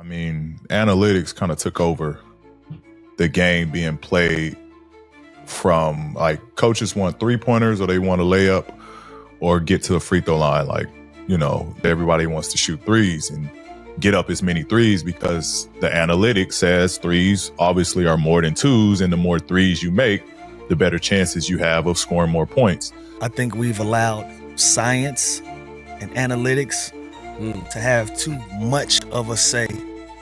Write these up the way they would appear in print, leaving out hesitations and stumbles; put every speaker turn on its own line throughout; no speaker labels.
I mean, analytics kind of took over the game being played from, like, coaches want three-pointers or they want to lay up or get to the free throw line. Like, you know, everybody wants to shoot threes and get up as many threes because the analytics says threes obviously are more than twos, and the more threes you make, the better chances you have of scoring more points.
I think we've allowed science and analytics to have too much of a say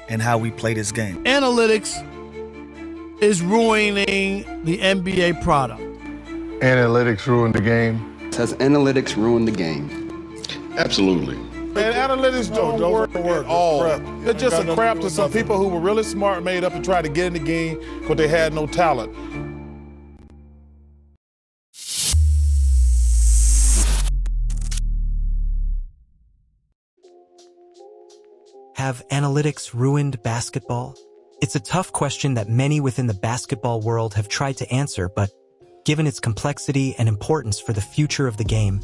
in how we play this game.
Analytics is ruining the NBA product.
Analytics ruined the game.
Has analytics ruined the game?
Absolutely.
Man, analytics don't work at all. They're just a crap to some people who were really smart, made up, and tried to get in the game, but they had no talent.
Have analytics ruined basketball? It's a tough question that many within the basketball world have tried to answer, but given its complexity and importance for the future of the game,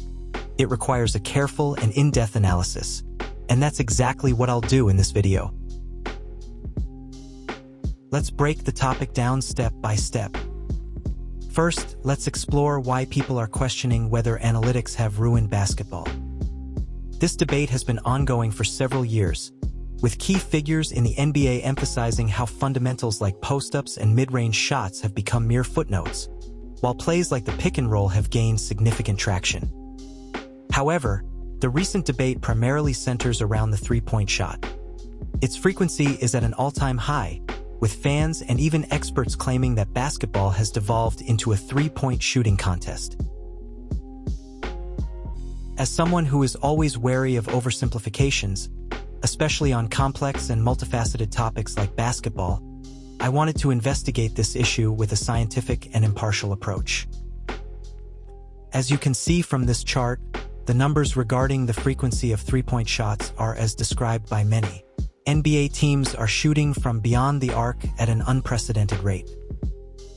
it requires a careful and in-depth analysis. And that's exactly what I'll do in this video. Let's break the topic down step by step. First, let's explore why people are questioning whether analytics have ruined basketball. This debate has been ongoing for several years, with key figures in the NBA emphasizing how fundamentals like post-ups and mid-range shots have become mere footnotes, while plays like the pick and roll have gained significant traction. However, the recent debate primarily centers around the three-point shot. Its frequency is at an all-time high, with fans and even experts claiming that basketball has devolved into a three-point shooting contest. As someone who is always wary of oversimplifications, especially on complex and multifaceted topics like basketball, I wanted to investigate this issue with a scientific and impartial approach. As you can see from this chart, the numbers regarding the frequency of three-point shots are as described by many. NBA teams are shooting from beyond the arc at an unprecedented rate.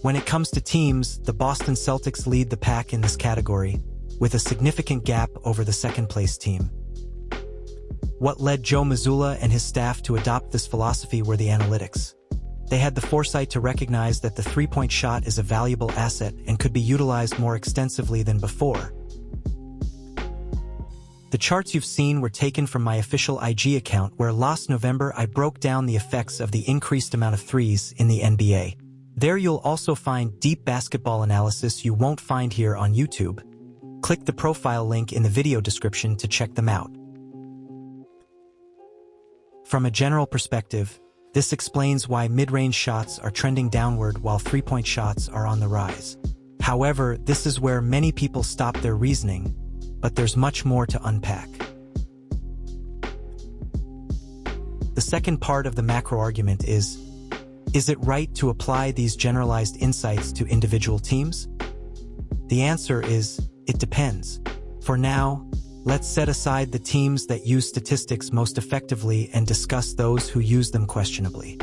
When it comes to teams, the Boston Celtics lead the pack in this category, with a significant gap over the second-place team. What led Joe Mazzulla and his staff to adopt this philosophy were the analytics. They had the foresight to recognize that the three-point shot is a valuable asset and could be utilized more extensively than before. The charts you've seen were taken from my official IG account, where last November I broke down the effects of the increased amount of threes in the NBA. There you'll also find deep basketball analysis you won't find here on YouTube. Click the profile link in the video description to check them out. From a general perspective, this explains why mid-range shots are trending downward while three-point shots are on the rise. However, this is where many people stop their reasoning, but there's much more to unpack. The second part of the macro argument is it right to apply these generalized insights to individual teams? The answer is, it depends. For now, let's set aside the teams that use statistics most effectively and discuss those who use them questionably.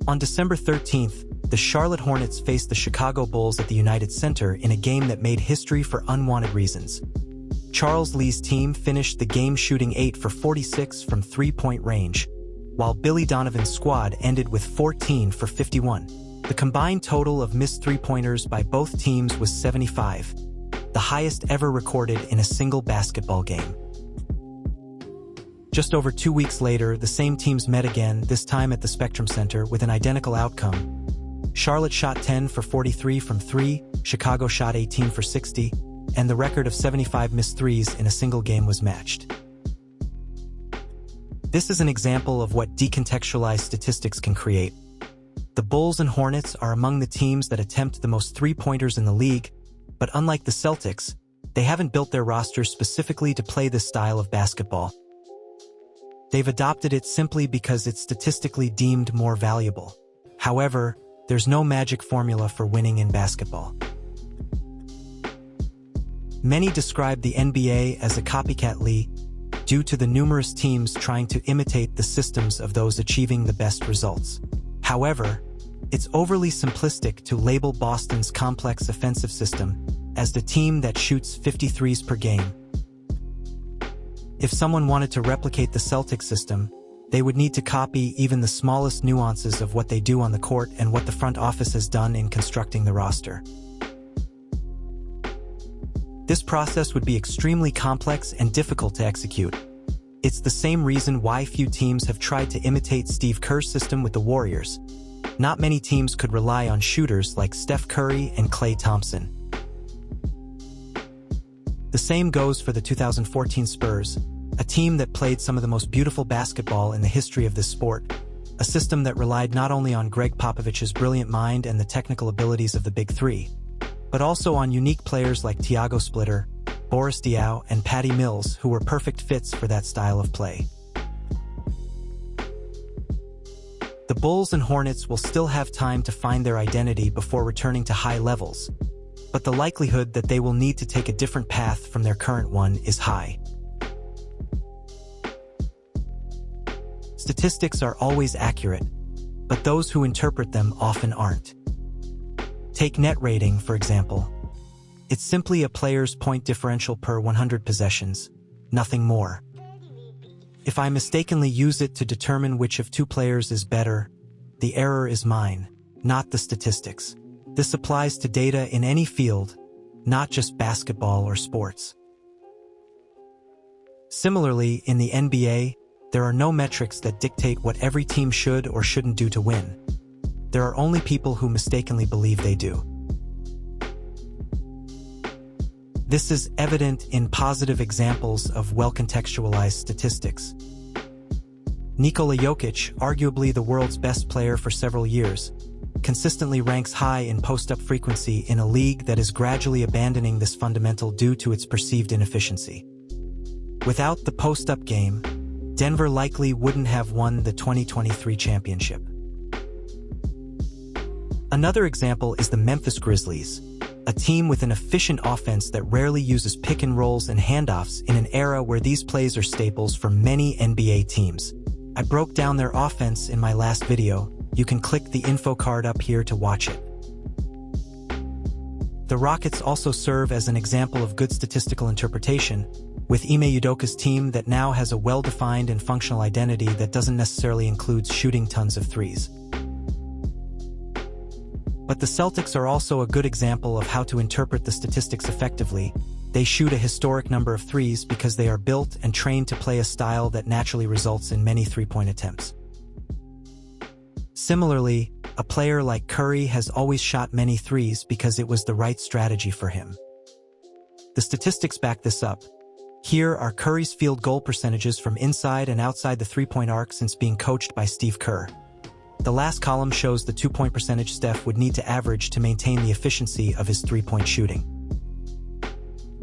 On December 13th, the Charlotte Hornets faced the Chicago Bulls at the United Center in a game that made history for unwanted reasons. Charles Lee's team finished the game shooting 8 for 46 from three-point range, while Billy Donovan's squad ended with 14 for 51. The combined total of missed three-pointers by both teams was 75, the highest ever recorded in a single basketball game. Just over 2 weeks later, the same teams met again, this time at the Spectrum Center, with an identical outcome. Charlotte shot 10 for 43 from 3, Chicago shot 18 for 60, and the record of 75 missed threes in a single game was matched. This is an example of what decontextualized statistics can create. The Bulls and Hornets are among the teams that attempt the most three-pointers in the league, but unlike the Celtics, they haven't built their rosters specifically to play this style of basketball. They've adopted it simply because it's statistically deemed more valuable. However, there's no magic formula for winning in basketball. Many describe the NBA as a copycat league due to the numerous teams trying to imitate the systems of those achieving the best results. However, it's overly simplistic to label Boston's complex offensive system as the team that shoots 50 threes per game. If someone wanted to replicate the Celtics system, they would need to copy even the smallest nuances of what they do on the court and what the front office has done in constructing the roster. This process would be extremely complex and difficult to execute. It's the same reason why few teams have tried to imitate Steve Kerr's system with the Warriors. Not many teams could rely on shooters like Steph Curry and Klay Thompson. The same goes for the 2014 Spurs, a team that played some of the most beautiful basketball in the history of this sport, a system that relied not only on Greg Popovich's brilliant mind and the technical abilities of the Big Three, but also on unique players like Thiago Splitter, Boris Diaw, and Patty Mills, who were perfect fits for that style of play. The Bulls and Hornets will still have time to find their identity before returning to high levels, but the likelihood that they will need to take a different path from their current one is high. Statistics are always accurate, but those who interpret them often aren't. Take net rating, for example. It's simply a player's point differential per 100 possessions, nothing more. If I mistakenly use it to determine which of two players is better, the error is mine, not the statistics. This applies to data in any field, not just basketball or sports. Similarly, in the NBA, there are no metrics that dictate what every team should or shouldn't do to win. There are only people who mistakenly believe they do. This is evident in positive examples of well-contextualized statistics. Nikola Jokic, arguably the world's best player for several years, consistently ranks high in post-up frequency in a league that is gradually abandoning this fundamental due to its perceived inefficiency. Without the post-up game, Denver likely wouldn't have won the 2023 championship. Another example is the Memphis Grizzlies, a team with an efficient offense that rarely uses pick and rolls and handoffs in an era where these plays are staples for many NBA teams. I broke down their offense in my last video. You can click the info card up here to watch it. The Rockets also serve as an example of good statistical interpretation, with Ime Udoka's team that now has a well-defined and functional identity that doesn't necessarily include shooting tons of threes. But the Celtics are also a good example of how to interpret the statistics effectively. They shoot a historic number of threes because they are built and trained to play a style that naturally results in many three-point attempts. Similarly, a player like Curry has always shot many threes because it was the right strategy for him. The statistics back this up. Here are Curry's field goal percentages from inside and outside the three-point arc since being coached by Steve Kerr. The last column shows the 2-point percentage Steph would need to average to maintain the efficiency of his three-point shooting.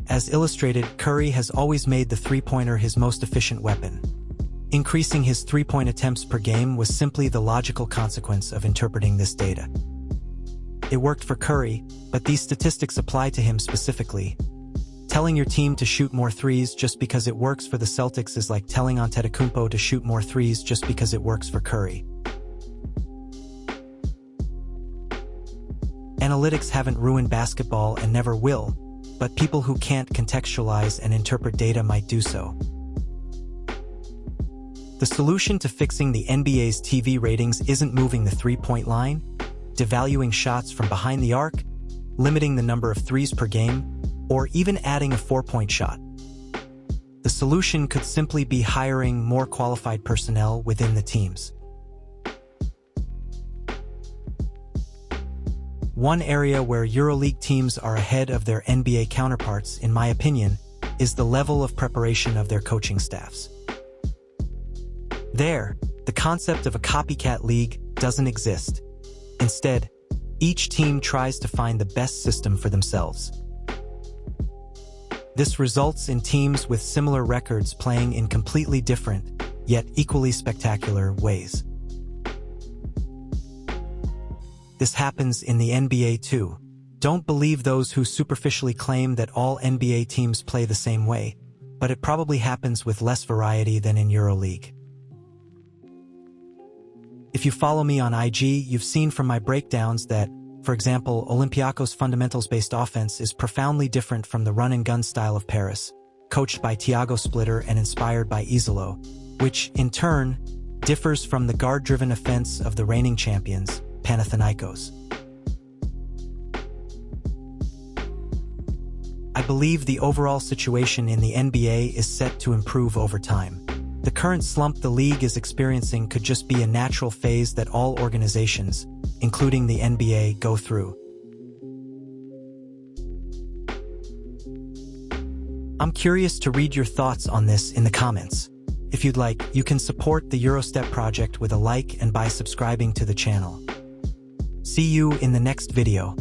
As illustrated, Curry has always made the three-pointer his most efficient weapon. Increasing his three-point attempts per game was simply the logical consequence of interpreting this data. It worked for Curry, but these statistics apply to him specifically. Telling your team to shoot more threes just because it works for the Celtics is like telling Antetokounmpo to shoot more threes just because it works for Curry. Analytics haven't ruined basketball and never will, but people who can't contextualize and interpret data might do so. The solution to fixing the NBA's TV ratings isn't moving the three-point line, devaluing shots from behind the arc, limiting the number of threes per game, or even adding a four-point shot. The solution could simply be hiring more qualified personnel within the teams. One area where Euroleague teams are ahead of their NBA counterparts, in my opinion, is the level of preparation of their coaching staffs. There, the concept of a copycat league doesn't exist. Instead, each team tries to find the best system for themselves. This results in teams with similar records playing in completely different, yet equally spectacular ways. This happens in the NBA too. Don't believe those who superficially claim that all NBA teams play the same way, but it probably happens with less variety than in Euroleague. If you follow me on IG, you've seen from my breakdowns that, for example, Olympiacos' fundamentals-based offense is profoundly different from the run-and-gun style of Paris, coached by Thiago Splitter and inspired by Isolo, which, in turn, differs from the guard-driven offense of the reigning champions, Panathinaikos. I believe the overall situation in the NBA is set to improve over time. The current slump the league is experiencing could just be a natural phase that all organizations, including the NBA, go through. I'm curious to read your thoughts on this in the comments. If you'd like, you can support the Eurostep project with a like and by subscribing to the channel. See you in the next video.